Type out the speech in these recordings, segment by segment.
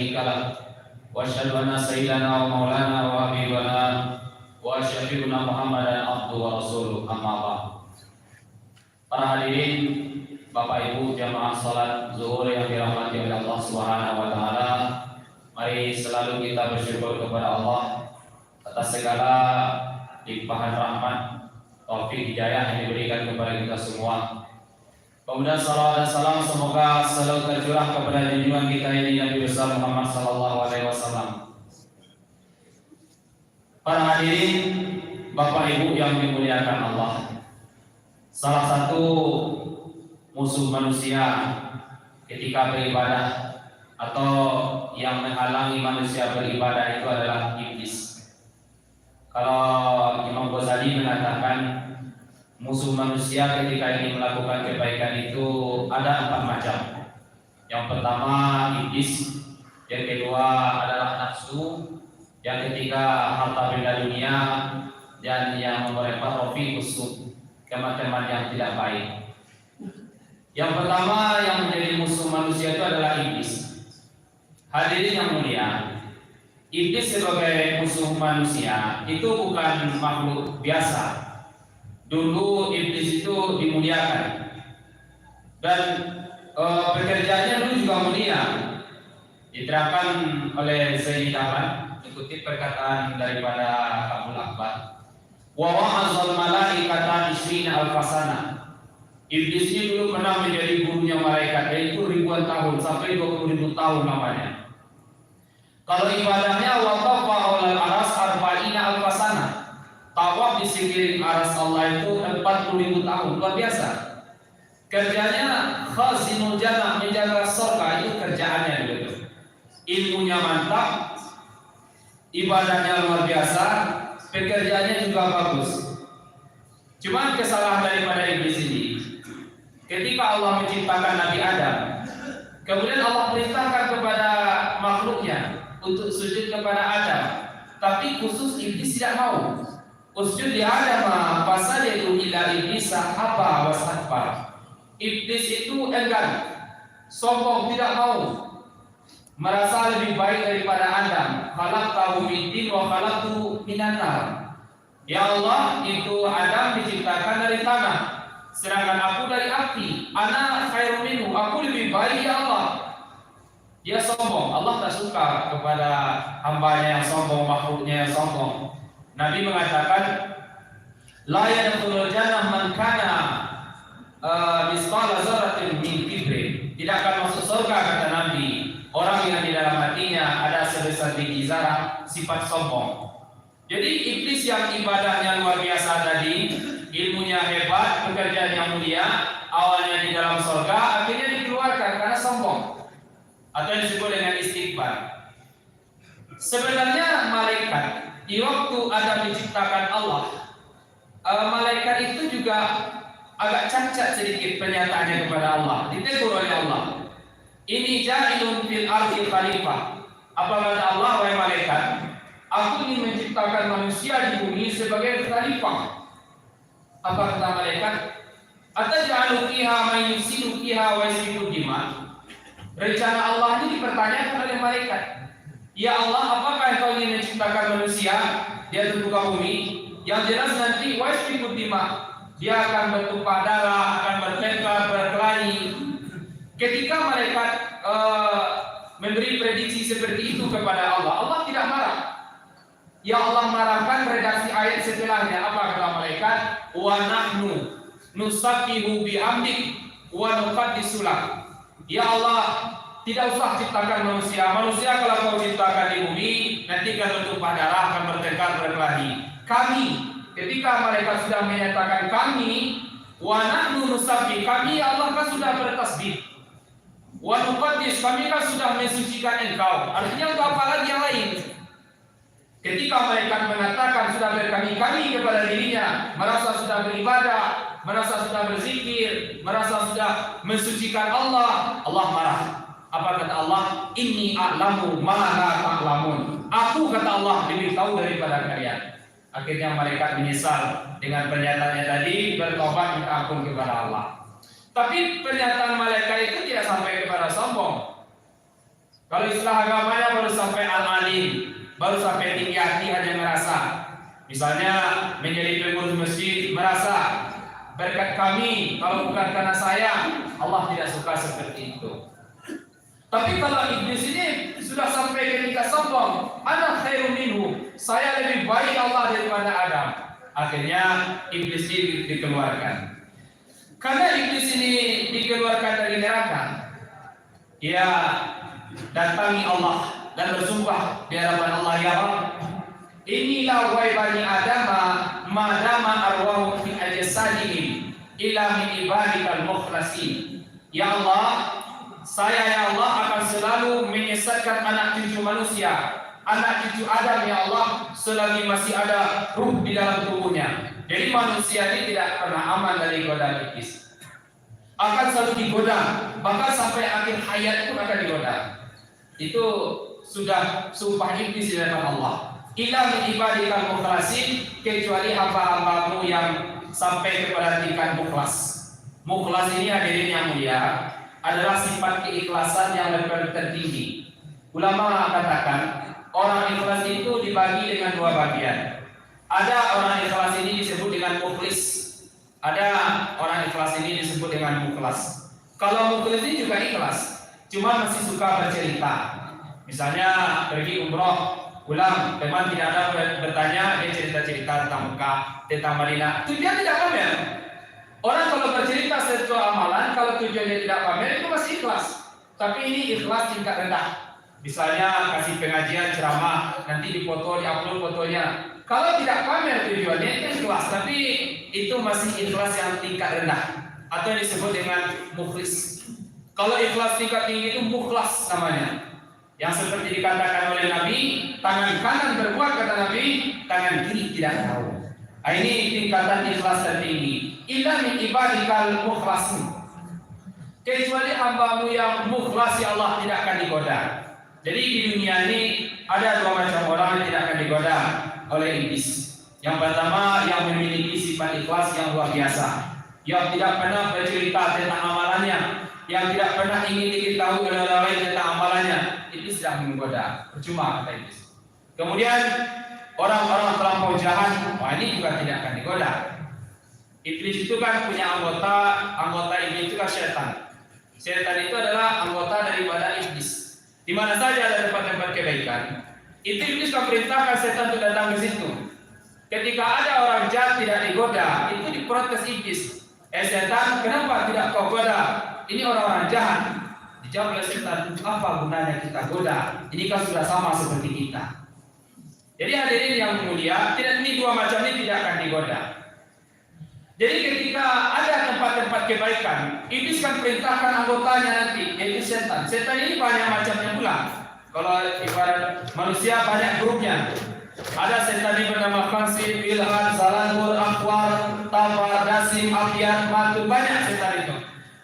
Ikalah wa asyhadu anna sayyidana wa maulana wa habibana wa syafi'una Muhammadan abduhu wa rasuluh, amma ba'd. Para hadirin, Bapak Ibu jamaah salat zuhur yang dirahmati oleh Allah Subhanahu wa taala, mari selalu kita bersyukur kepada Allah atas segala limpahan rahmat, taufik hidayah yang diberikan kepada kita semua. Kemudian salawat dan salam semoga selalu tercurah kepada junjungan kita ini Nabi besar Muhammad sallallahu alaihi wasallam. Para hadirin, Bapak Ibu yang dimuliakan Allah, salah satu musuh manusia ketika beribadah atau yang menghalangi manusia beribadah itu adalah iblis. Kalau Imam Ghazali mengatakan musuh manusia ketika ingin melakukan kebaikan itu ada 4 macam. Yang pertama iblis, yang kedua adalah nafsu, yang ketiga harta benda dunia, dan yang nomor 4 rafiqus su, teman-teman yang tidak baik. Yang pertama yang menjadi musuh manusia itu adalah iblis. Hadirin yang mulia, iblis sebagai musuh manusia itu bukan makhluk biasa. Dulu iblis itu dimuliakan dan pekerjaannya dulu juga mulia. Diterapkan oleh Zaid Ahmad, mengutip perkataan daripada Abdul Akbar, wa wa'azal malaikata isrina al-fasana. Iblis ini dulu pernah menjadi gurunya malaikat, yaitu ribuan tahun sampai 20.000 tahun namanya. Kalau ibadahnya waqafa alal aras arba'ina al-fasana, tawaf di sekeliling aras Allah itu 40.000 tahun, luar biasa. Kerjanya khazinul jannah, menjaga surga, itu kerjaannya gitu. Ilmunya mantap, ibadahnya luar biasa, pekerjaannya juga bagus. Cuma kesalahan daripada iblis ini, ketika Allah menciptakan Nabi Adam, kemudian Allah perintahkan kepada makhluknya untuk sujud kepada Adam, tapi khusus iblis tidak mau. Usjud li Adam fasajadu illa iblisa aba wastakbar. Iblis itu enggan, sombong, tidak mau, merasa lebih baik daripada Adam. Khalaqtahu min tin wa khalaqtu minan nar. Ya Allah, itu Adam diciptakan dari tanah, sedangkan aku dari api. Ana khairum minhu, aku lebih baik ya Allah. Dia sombong. Allah tak suka kepada hambanya yang sombong, makhluknya yang sombong. Nabi mengatakan, la yadkhulul jannah man kana misqala dzarratin min kibrin. Tidak akan masuk surga, kata Nabi, orang yang di dalam hatinya ada sebesar biji zarah sifat sombong. Jadi iblis yang ibadahnya luar biasa tadi, ilmunya hebat, pekerjaannya mulia, awalnya di dalam surga, akhirnya dikeluarkan karena sombong, atau yang disebut dengan istikbar. Sebenarnya malaikat di waktu Adam diciptakan Allah, malaikat itu juga agak cacat sedikit pernyataannya kepada Allah. Ditegur oleh Allah, ini ja'ilun fil ardi khalifah. Apa kata Allah, wahai malaikat, aku ingin menciptakan manusia di bumi sebagai khalifah. Apa kata malaikat? Ataj'alu fiha man yufsidu fiha wa yasfiku dima. Rencana Allah ini dipertanyakan oleh malaikat. Ya Allah, apakah engkau ingin menciptakan manusia di atas muka bumi yang jelas nanti wasfiqud dima, dia akan bertumpah darah, akan bertengkar, berkelahi. Ketika malaikat memberi prediksi seperti itu kepada Allah, Allah tidak marah. Ya Allah marahkan redaksi ayat setelahnya. Apa kata malaikat? Wa nahnu nusabbihu bihamdik wa nuqaddisu lak. Ya Allah, tidak usah ciptakan manusia. Manusia kalau kau ciptakan di bumi, nanti akan bertumpah darah, akan bertengkar, berkelahi. Kami, ketika mereka sudah menyatakan kami, wa nahnu nusabbi, kami ya Allah kan sudah bertasbih. Wa nuqaddis, kami kan sudah mensucikan engkau. Artinya untuk apa lagi yang lain? Ketika mereka mengatakan sudah berkami-kami kepada dirinya, merasa sudah beribadah, merasa sudah berzikir, merasa sudah mensucikan Allah, Allah marah. Apa kata Allah? Inni a'lamu ma la ta'lamun. Aku, kata Allah, lebih tahu daripada kalian. Akhirnya malaikat menyesal dengan pernyataannya tadi, bertobat minta ampun kepada Allah. Tapi pernyataan malaikat itu tidak sampai kepada sombong. Kalau istilah agamanya baru sampai al-alim, baru sampai tinggi hati hanya merasa. Misalnya menjadi pengurus masjid merasa berkat kami, kalau bukan karena saya, Allah tidak suka seperti itu. Tapi kalau iblis ini sudah sampai ketika sombong, ana khairum minhu, saya lebih baik Allah daripada Adam. Akhirnya iblis ini dikeluarkan. Karena iblis ini dikeluarkan dari neraka, ia datangi Allah dan bersumpah di hadapan Allah, ya Rabb, inilah wahai bani Adam, madama arwahu fi ajsadihim ila min ibadikal mukhlasin. Ya Allah, saya ya Allah akan selalu menyesatkan anak cucu manusia, anak cucu Adam ya Allah, selagi masih ada ruh di dalam tubuhnya. Jadi manusia ini tidak pernah aman dari godaan iblis. Akan selalu digoda, bahkan sampai akhir hayat pun akan digoda. Itu sudah sumpah iblis di hadapan Allah. Ila min ibadikal mukhlasin, kecuali hamba-hambamu yang sampai kepada tingkat mukhlas. Mukhlas ini hadirin yang mulia adalah sifat keikhlasan yang lebih tertinggi. Ulama katakan orang ikhlas itu dibagi dengan dua bagian. Ada orang ikhlas ini disebut dengan mukhlis, ada orang ikhlas ini disebut dengan mukhlas. Kalau mukhlis ini juga ikhlas, cuma masih suka bercerita. Misalnya pergi umroh, pulang, teman tidak ada bertanya, dia cerita-cerita tentang Mekah, tentang Madinah. Tujuan tidak pamer. Orang kalau bercerita sesuatu amalan, kalau tujuannya tidak pamer, itu masih ikhlas. Tapi ini ikhlas tingkat rendah. Misalnya kasih pengajian, ceramah, nanti dipoto, diupload fotonya. Kalau tidak pamer tujuannya, itu ikhlas. Tapi itu masih ikhlas yang tingkat rendah, atau disebut dengan mukhlis. Kalau ikhlas tingkat tinggi itu mukhlas namanya. Yang seperti dikatakan oleh Nabi, tangan kanan berbuat, kata Nabi, tangan kiri tidak tahu. Ini tingkatan ikhlas tertinggi. Illa min ibadikal mukhlasin, kecuali hambamu yang mukhlas ya Allah tidak akan digoda. Jadi di dunia ini ada dua macam orang yang tidak akan digoda oleh iblis. Yang pertama, yang memiliki sifat ikhlas yang luar biasa, yang tidak pernah bercerita tentang amalannya, yang tidak pernah ingin diketahui oleh orang lain tentang amalannya. Iblis sudah menggoda, percuma kata iblis. Kemudian orang-orang terlampau jahat, ini juga tidak akan digoda. Iblis itu kan punya anggota iblis itu kan setan. Setan itu adalah anggota daripada iblis. Di mana saja ada tempat-tempat kebaikan, itu iblis akan perintahkan setan untuk datang ke situ. Ketika ada orang jahat tidak digoda, itu diprotes iblis. Setan, kenapa tidak kau goda? Ini orang-orang jahat. Dijawab oleh setan, apa gunanya kita goda? Ini kan sudah sama seperti kita. Jadi hadirin yang mulia, ini dua macam ini tidak akan digoda. Jadi ketika ada tempat-tempat kebaikan, iblis kan perintahkan anggotanya nanti, yaitu setan. Setan ini banyak macamnya pula. Kalau ibarat manusia banyak grupnya. Ada setan yang bernama Khansib, Ilhan, Zalangur, Akhwar, Tafar, Dasim, Afiat, Matu, banyak setan itu.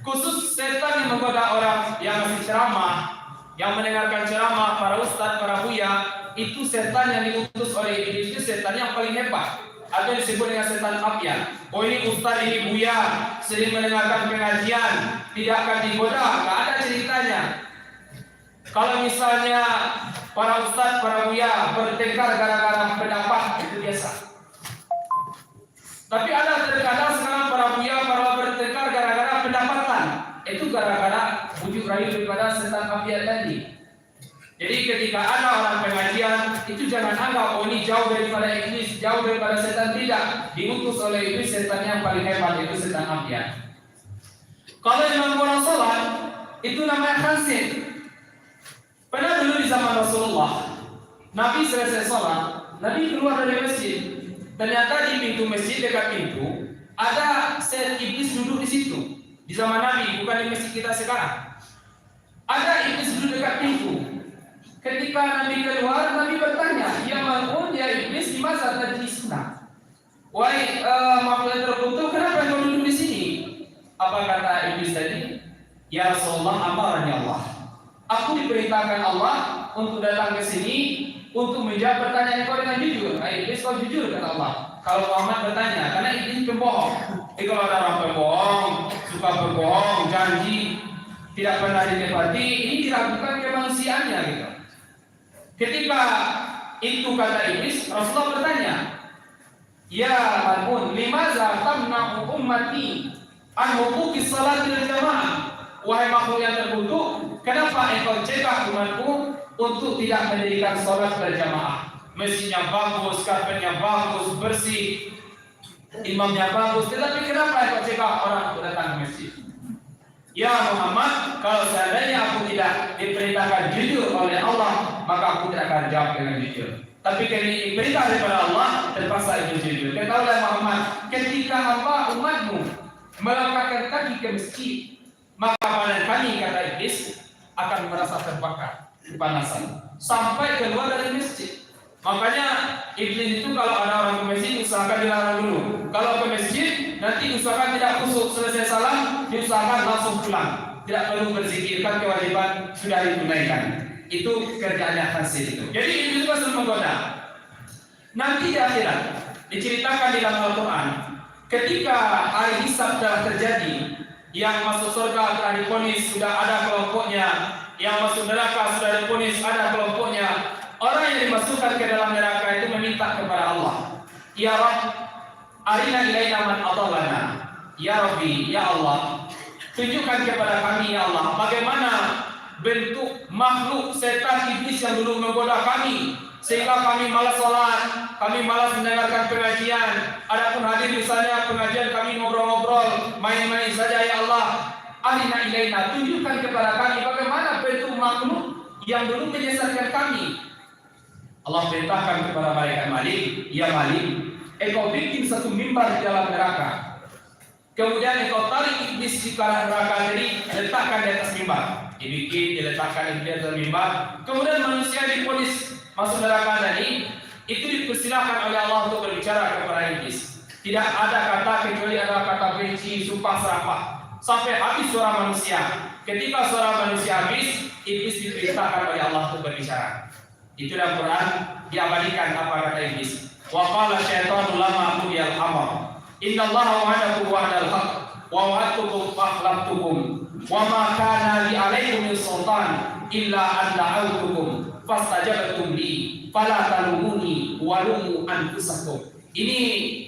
Khusus setan yang menggoda orang yang masih ceramah, yang mendengarkan ceramah para ustadz, para buya, itu setan yang diutus oleh iblis, itu setan yang paling hebat. Atau disebut dengan setan apian. Oh ini ustaz, ini buya, sering mendengarkan pengajian, tidak akan digoda, nggak ada ceritanya. Kalau misalnya para ustaz, para buya bertengkar gara-gara pendapat, itu biasa. Tapi ada terkadang sekarang para buya, para bertengkar gara-gara pendapatan, itu gara-gara bujuk rayu daripada setan apian tadi. Jadi ketika ada orang pengajian, itu jangan anggap oh ini jauh daripada iblis, jauh daripada setan, tidak. Diutus oleh iblis, setan yang paling hebat itu setan apian. Kalau yang orang sholat, itu namanya khansib. Pernah dulu di zaman Rasulullah, Nabi selesai sholat, Nabi keluar dari masjid. Ternyata di pintu masjid, dekat pintu, ada setan iblis duduk di situ. Di zaman Nabi, bukan di masjid kita sekarang. Ada iblis duduk dekat pintu. Ketika Nabi keluar, Nabi bertanya, ya mal'un, ya iblis, di masa tajlisna? Wahai makhluk terkutuk, kenapa kau duduk di sini? Apa kata iblis tadi? Ya Rasulullah, amarnya Allah. Aku diperintahkan Allah untuk datang ke sini untuk menjawab pertanyaan kau dengan jujur. Iblis, kau jujur kata Allah. Kalau Muhammad bertanya, karena iblis pembohong. Kalau ada orang pembohong, suka berbohong, janji, tidak pernah dinikmati, ini diragukan kemanusiaannya gitu. Ketika itu kata iblis, Rasulullah bertanya, "Ya Harun, limaza tamna'u ummati an huquqis salatil jamaah?" Wahai makhluk yang terkutuk, kenapa engkau cegah umatku untuk tidak mendirikan salat berjamaah? Masjidnya bagus, karpetnya bagus, bersih, imamnya bagus, tetapi kenapa engkau cegah orang untuk datang ke masjid? Ya Muhammad, kalau seandainya aku tidak diperintahkan jujur oleh Allah, maka aku tidak akan jawab dengan jujur. Tapi kini perintah daripada Allah, terpaksa itu jujur. Ketahuilah Muhammad, ketika hamba umatmu melangkahkan kaki ke masjid, maka badan kami, kata iblis, akan merasa terbakar kepanasan sampai keluar dari masjid. Makanya iblis itu kalau ada orang ke masjid, usahakan dilarang dulu. Kalau ke masjid, nanti usahakan tidak kusuk, selesai salam, diusahakan langsung pulang. Tidak perlu berzikirkan, kewajiban sudah ditunaikan. Itu kerjaannya hasil itu. Jadi iblis itu selalu menggoda. Nanti di akhirat diceritakan di dalam Al-Quran, ketika hari hisab telah terjadi, yang masuk surga telah diponis sudah ada kelompoknya, yang masuk neraka sudah diponis ada kelompoknya. Orang yang dimasukkan ke dalam neraka itu meminta kepada Allah, "Ya Rabb, arina ilaina man adallana." Ya Rabbi, ya Allah, tunjukkan kepada kami ya Allah, bagaimana bentuk makhluk setan iblis yang dulu menggoda kami, sehingga kami malas sholat, kami malas mendengarkan pengajian. Adapun hadir misalnya pengajian kami ngobrol-ngobrol, main-main saja ya Allah. Arina ilaina, tunjukkan kepada kami bagaimana bentuk makhluk yang dulu menyesatkan kami. Allah perintahkan kepada malaikat Malik, "Ya Malik, engkau bikin satu mimbar di dalam neraka. Kemudian engkau tarik iblis di dalam neraka, jadi letakkan di atas mimbar." Dibikin, diletakkan di atas mimbar. Kemudian manusia diponis masuk neraka tadi, itu dipersilahkan oleh Allah untuk berbicara kepada iblis. Tidak ada kata kecuali ada kata benci, sumpah serapah, sampai habis suara manusia. Ketika suara manusia habis, iblis diperintahkan oleh Allah untuk berbicara. Itu dalam Quran diabadikan apa kata iblis. Wa qala syaitanu lama qudiyal amr, innallaha wa'adakum wa'dal haqq wa wa'adtukum fakhlaftukum wa ma kana li 'alaikum min sultan illa an da'awtukum fastajabtum li fala talumuni walumu anfusakum. Ini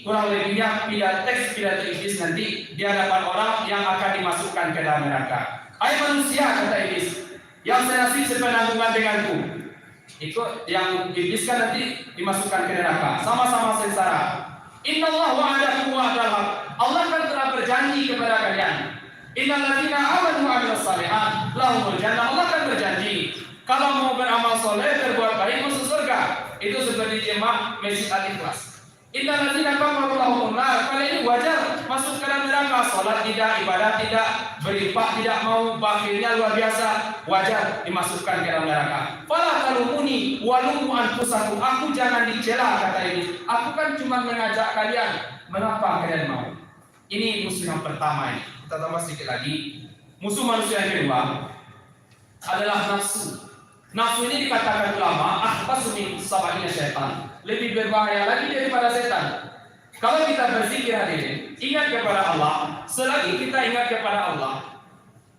kurang lebihnya teks pidato iblis nanti di hadapan orang yang akan dimasukkan ke dalam neraka. Hai manusia, kata iblis, yang senasib sepenanggungan denganku. Itu yang iblis kan nanti dimasukkan ke neraka, sama-sama sengsara. Innallaha wa'adakum wa'dal haqq. Allah kan telah berjanji kepada kalian. Innal ladzina amanu wa 'amilus shalihat lahumul jannah. Allah kan berjanji kalau mau beramal soleh, berbuat baik, masuk surga. Itu seperti jemaah Masjid Al-Ikhlas. Innal ladzina kafaru lahumun nar. Kali ini wajar masuk ke dalam neraka. Salat tidak, ibadah tidak, berinfak tidak mau, bakhilnya luar biasa, wajar dimasukkan ke dalam neraka. Fala talumuni walumu anfusakum. Aku jangan dicela, kata iblis. Aku kan cuma mengajak kalian, mengapa kalian mau? Ini musuh yang pertama ini. Kita tambah sedikit lagi. Musuh manusia yang kedua adalah nafsu. Nafsu ini dikatakan ulama akhbasu min sab'ina syaitan. Lebih berbahaya lagi daripada setan. Kalau kita berzikir hadirin, ingat kepada Allah, selagi kita ingat kepada Allah,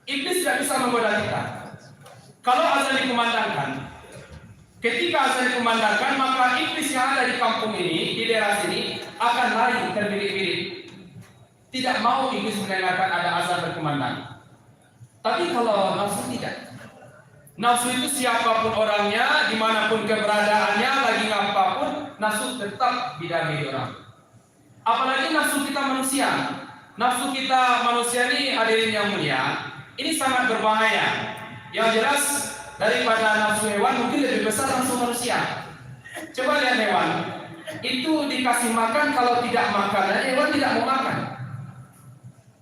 iblis tidak bisa menggoda kita. Kalau azan dikumandangkan, ketika azan dikumandangkan, maka iblis yang ada di kampung ini, di daerah sini, akan lari terbirit-birit. Tidak mau iblis mendengarkan ada azan berkumandang. Tapi kalau nafsu tidak. Nafsu itu siapapun orangnya, dimanapun keberadaannya, lagi apapun, nafsu tetap bidang orang. Apalagi nafsu kita manusia. Nafsu kita manusia ini hadirin yang mulia, ini sangat berbahaya. Yang jelas daripada nafsu hewan mungkin lebih besar nafsu manusia. Coba lihat hewan, itu dikasih makan, kalau tidak makan, hewan tidak mau makan.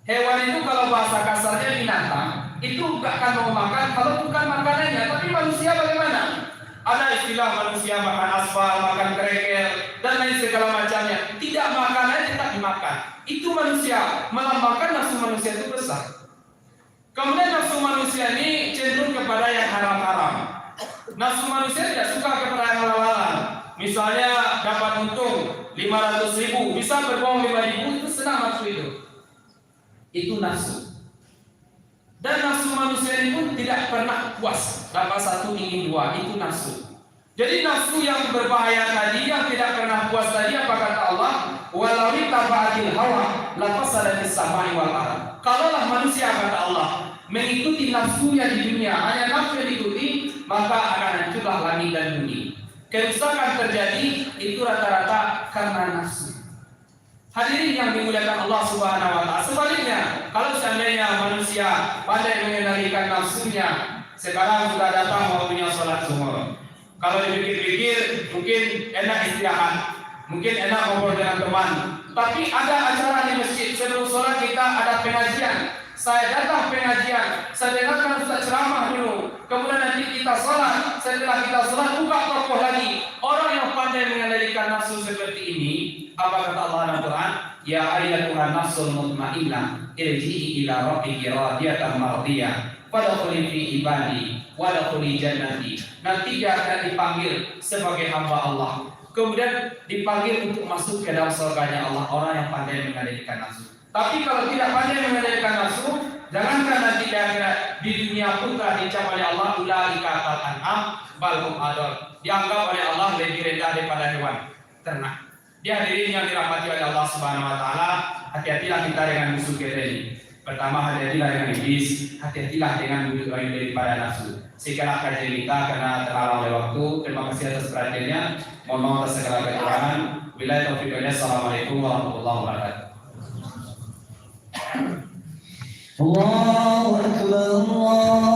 Hewan itu kalau bahasa kasarnya binatang, itu gak akan mau makan kalau bukan makanannya. Tapi manusia bagaimana? Ada istilah manusia makan aspal, makan kerikil, dan lain segala macamnya. Tidak makanannya tetap dimakan. Itu manusia, melambangkan nafsu manusia itu besar. Kemudian nafsu manusia ini cenderung kepada yang haram-haram. Nafsu manusia tidak suka kepada yang halal-halal. Misalnya dapat untung 500.000, bisa berbohong 5.000, itu senang nafsu itu. Itu nafsu. Dan nafsu manusia ini pun tidak pernah puas. Dapat satu ingin dua, itu nafsu. Jadi nafsu yang berbahaya tadi, yang tidak pernah puas tadi, apa kata Allah? Walau taba'il hawa lafasadatis samai wal ardh. Kalaulah manusia, kata Allah, mengikuti nafsunya di dunia, hanya nafsu yang diikuti, maka akan hancurlah langit dan bumi. Kerusakan terjadi itu rata-rata karena nafsu. Hadirin yang dimuliakan Allah Subhanahu wa taala. Sebaliknya, kalau seandainya manusia pandai mengendalikan nafsunya, sekarang sudah datang waktunya sholat zuhur. Kalau dipikir-pikir, mungkin enak istirahat, mungkin enak ngobrol dengan teman. Tapi ada acara di masjid, sebelum sholat kita ada pengajian. Saya datang pengajian, saya dengarkan Ustaz ceramah dulu. Kemudian nanti kita sholat, setelah kita sholat buka tokoh lagi. Orang yang pandai mengendalikan nafsu seperti ini, apa kata Allah dalam Quran? Ya ayyatuhan nafsul mutmainnah, irji'i ila rabbiki radiyatan mardiyah, fadkhuli fi ibadi wadkhuli jannati. Nanti dia akan dipanggil sebagai hamba Allah. Kemudian dipanggil untuk masuk ke dalam surganya Allah, orang yang pandai mengendalikan nafsu. Tapi kalau tidak pandai mengendalikan nafsu, jangankan nanti di akhirat, di dunia pun telah dicap oleh Allah ulaika kal an'am bal hum adall. Dianggap oleh Allah lebih rendah daripada hewan ternak. Dia hadirin yang dirahmati oleh Allah Subhanahu wa taala, hati-hatilah kita dengan musuh kita ini. Pertama, hati-hatilah dengan iblis, hati-hatilah dengan wujud lain daripada nafsu. Sekian kajian kita karena terlalu oleh waktu. Terima kasih atas perhatiannya. Mohon maaf atas segala kekurangan. Wabillahi taufiq wal hidayah. Assalamualaikum warahmatullahi wabarakatuh. Allahu akbar.